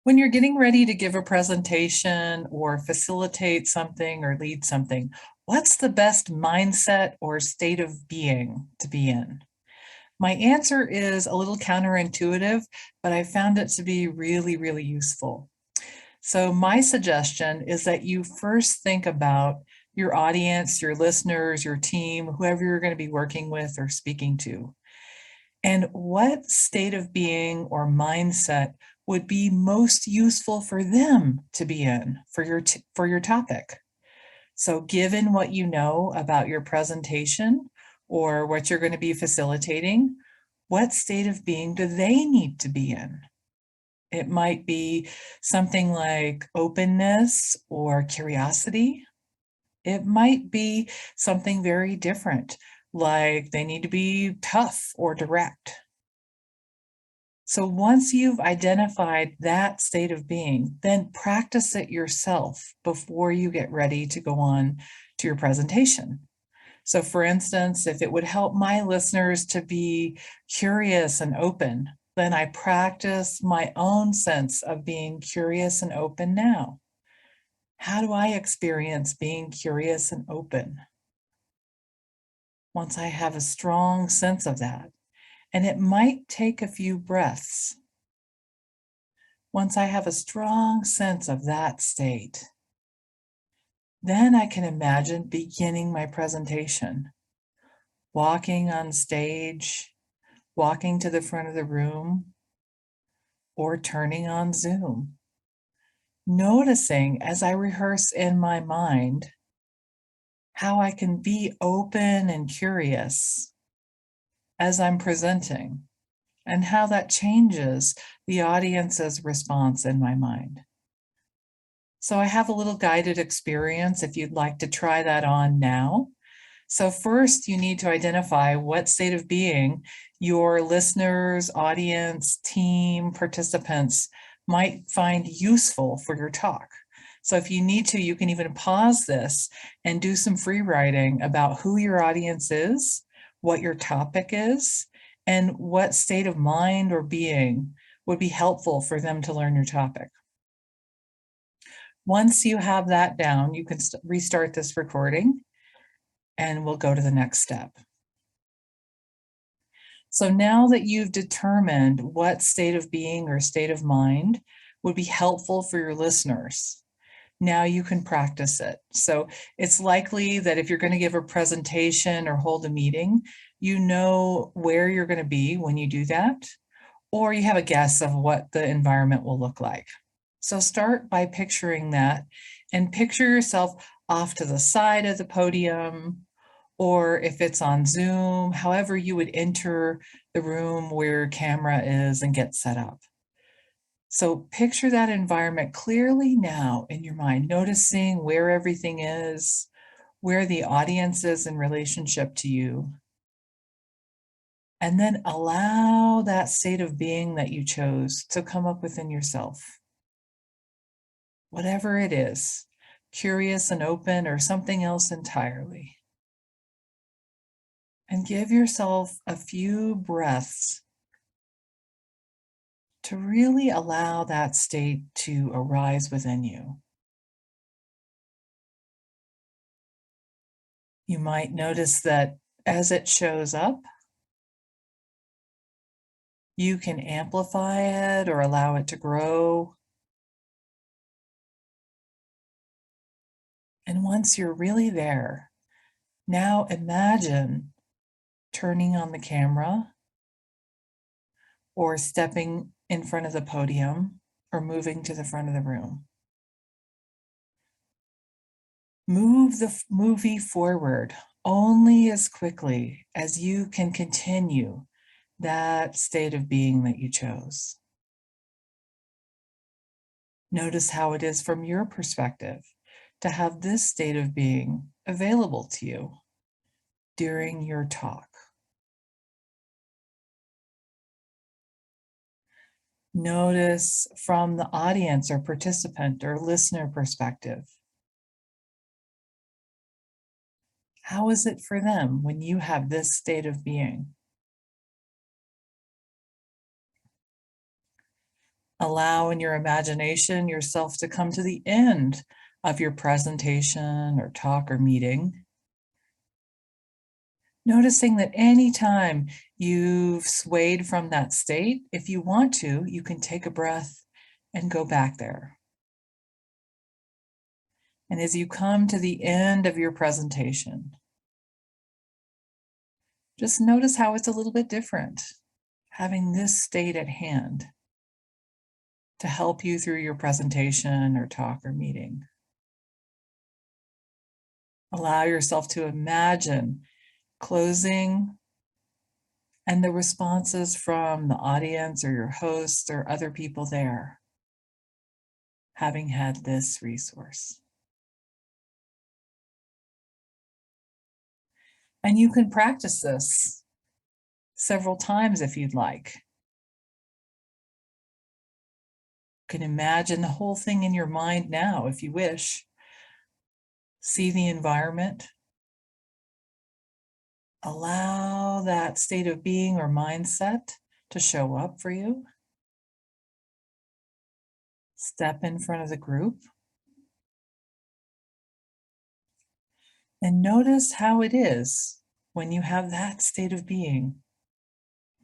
When you're getting ready to give a presentation or facilitate something or lead something, what's the best mindset or state of being to be in? My answer is a little counterintuitive, but I found it to be really, really useful. So, my suggestion is that you first think about your audience, your listeners, your team, whoever you're going to be working with or speaking to. And what state of being or mindset would be most useful for them to be in for your topic? So given what you know about your presentation or what you're going to be facilitating, what state of being do they need to be in? It might be something like openness or curiosity. It might be something very different, like they need to be tough or direct. So once you've identified that state of being, then practice it yourself before you get ready to go on to your presentation. So for instance, if it would help my listeners to be curious and open, then I practice my own sense of being curious and open now. How do I experience being curious and open? Once I have a strong sense of that, and it might take a few breaths. Once I have a strong sense of that state, then I can imagine beginning my presentation, walking on stage, walking to the front of the room, or turning on Zoom. Noticing as I rehearse in my mind how I can be open and curious as I'm presenting, and how that changes the audience's response in my mind. So I have a little guided experience if you'd like to try that on now. So first, you need to identify what state of being your listeners, audience, team, participants might find useful for your talk. So if you need to, you can even pause this and do some free writing about who your audience is, what your topic is, and what state of mind or being would be helpful for them to learn your topic. Once you have that down, you can restart this recording and we'll go to the next step. So now that you've determined what state of being or state of mind would be helpful for your listeners, now you can practice it. So it's likely that if you're going to give a presentation or hold a meeting, you know where you're going to be when you do that, or you have a guess of what the environment will look like. So start by picturing that and picture yourself off to the side of the podium, or if it's on Zoom, however you would enter the room where your camera is and get set up. So picture that environment clearly now in your mind, noticing where everything is, where the audience is in relationship to you. And then allow that state of being that you chose to come up within yourself. Whatever it is, curious and open or something else entirely. And give yourself a few breaths to really allow that state to arise within you. You might notice that as it shows up, you can amplify it or allow it to grow. And once you're really there, now imagine turning on the camera or stepping in front of the podium or moving to the front of the room. Move the movie forward only as quickly as you can continue that state of being that you chose. Notice how it is from your perspective to have this state of being available to you during your talk. Notice from the audience or participant or listener perspective. How is it for them when you have this state of being? Allow in your imagination yourself to come to the end of your presentation or talk or meeting. Noticing that anytime you've swayed from that state, if you want to, you can take a breath and go back there. And as you come to the end of your presentation, just notice how it's a little bit different, having this state at hand to help you through your presentation or talk or meeting. Allow yourself to imagine closing and the responses from the audience or your hosts or other people there, having had this resource. And you can practice this several times if you'd like. You can imagine the whole thing in your mind now if you wish. See the environment. Allow that state of being or mindset to show up for you. Step in front of the group. And notice how it is when you have that state of being,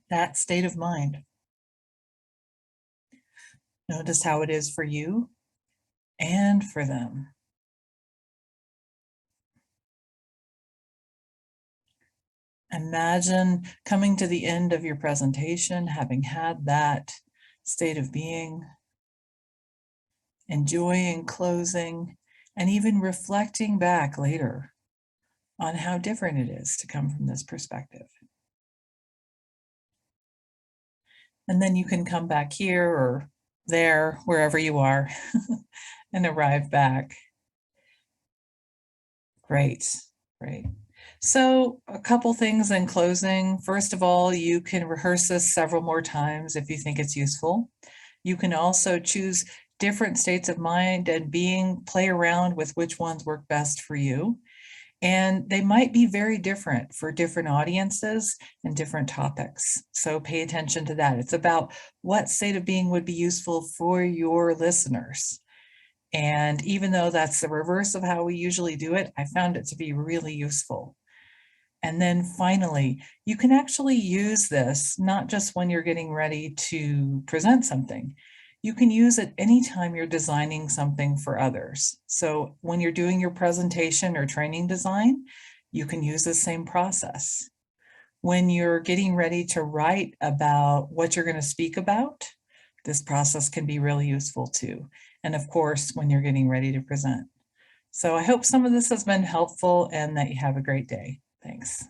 that state of mind. Notice how it is for you and for them. Imagine coming to the end of your presentation, having had that state of being, enjoying closing, and even reflecting back later on how different it is to come from this perspective. And then you can come back here or there, wherever you are, and arrive back. Great, great. So a couple things in closing. First of all, you can rehearse this several more times if you think it's useful. You can also choose different states of mind and being, play around with which ones work best for you. And they might be very different for different audiences and different topics. So pay attention to that. It's about what state of being would be useful for your listeners. And even though that's the reverse of how we usually do it, I found it to be really useful. And then finally, you can actually use this not just when you're getting ready to present something. You can use it anytime you're designing something for others. So when you're doing your presentation or training design, you can use the same process. When you're getting ready to write about what you're going to speak about, this process can be really useful too. And of course, when you're getting ready to present. So I hope some of this has been helpful and that you have a great day. Thanks.